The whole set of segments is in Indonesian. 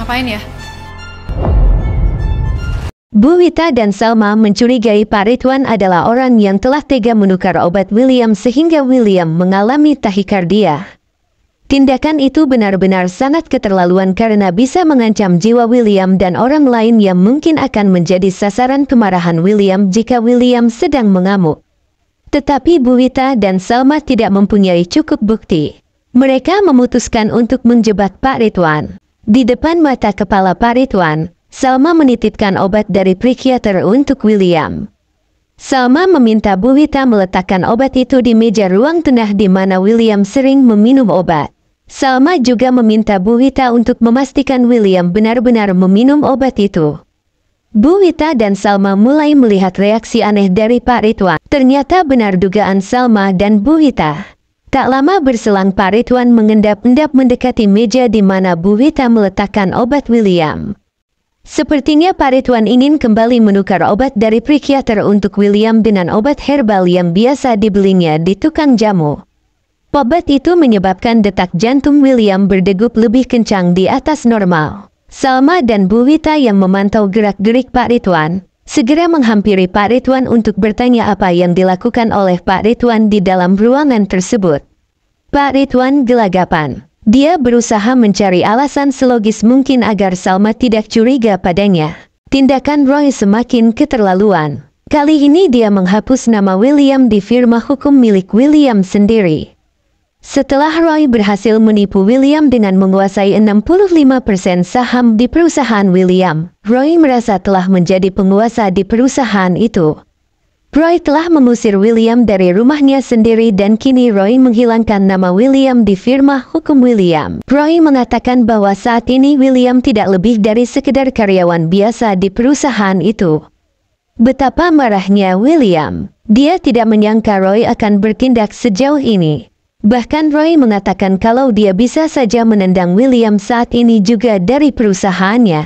Ngapain ya? Bu Wita dan Salma mencurigai Pak Ridwan adalah orang yang telah tega menukar obat William sehingga William mengalami tahikardia. Tindakan itu benar-benar sangat keterlaluan karena bisa mengancam jiwa William dan orang lain yang mungkin akan menjadi sasaran kemarahan William jika William sedang mengamuk. Tetapi Bu Wita dan Salma tidak mempunyai cukup bukti. Mereka memutuskan untuk menjebak Pak Ridwan. Di depan mata kepala Pak Ridwan, Salma menitipkan obat dari psikiater untuk William. Salma meminta Bu Wita meletakkan obat itu di meja ruang tengah di mana William sering meminum obat. Salma juga meminta Bu Wita untuk memastikan William benar-benar meminum obat itu. Bu Wita dan Salma mulai melihat reaksi aneh dari Pak Ridwan. Ternyata benar dugaan Salma dan Bu Wita. Tak lama berselang Pak Ridwan mengendap-endap mendekati meja di mana Bu Wita meletakkan obat William. Sepertinya Pak Ridwan ingin kembali menukar obat dari psikiater untuk William dengan obat herbal yang biasa dibelinya di tukang jamu. Obat itu menyebabkan detak jantung William berdegup lebih kencang di atas normal. Salma dan Bu Wita yang memantau gerak-gerik Pak Ridwan, segera menghampiri Pak Ridwan untuk bertanya apa yang dilakukan oleh Pak Ridwan di dalam ruangan tersebut. Pak Ridwan gelagapan. Dia berusaha mencari alasan selogis mungkin agar Salma tidak curiga padanya. Tindakan Roy semakin keterlaluan. Kali ini dia menghapus nama William di firma hukum milik William sendiri. Setelah Roy berhasil menipu William dengan menguasai 65% saham di perusahaan William, Roy merasa telah menjadi penguasa di perusahaan itu. Roy telah mengusir William dari rumahnya sendiri dan kini Roy menghilangkan nama William di firma hukum William. Roy mengatakan bahwa saat ini William tidak lebih dari sekedar karyawan biasa di perusahaan itu. Betapa marahnya William. Dia tidak menyangka Roy akan bertindak sejauh ini. Bahkan Roy mengatakan kalau dia bisa saja menendang William saat ini juga dari perusahaannya.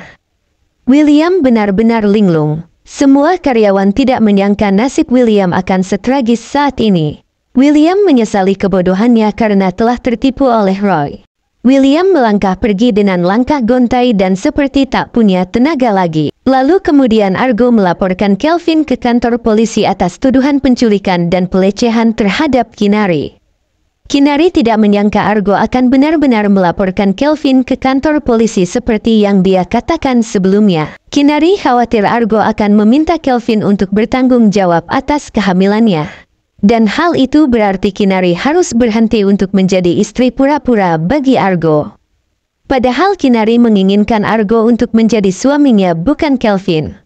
William benar-benar linglung. Semua karyawan tidak menyangka nasib William akan setragis saat ini. William menyesali kebodohannya karena telah tertipu oleh Roy. William melangkah pergi dengan langkah gontai dan seperti tak punya tenaga lagi. Lalu kemudian Argo melaporkan Kelvin ke kantor polisi atas tuduhan penculikan dan pelecehan terhadap Kinari. Kinari tidak menyangka Argo akan benar-benar melaporkan Kelvin ke kantor polisi seperti yang dia katakan sebelumnya. Kinari khawatir Argo akan meminta Kelvin untuk bertanggung jawab atas kehamilannya. Dan hal itu berarti Kinari harus berhenti untuk menjadi istri pura-pura bagi Argo. Padahal Kinari menginginkan Argo untuk menjadi suaminya bukan Kelvin.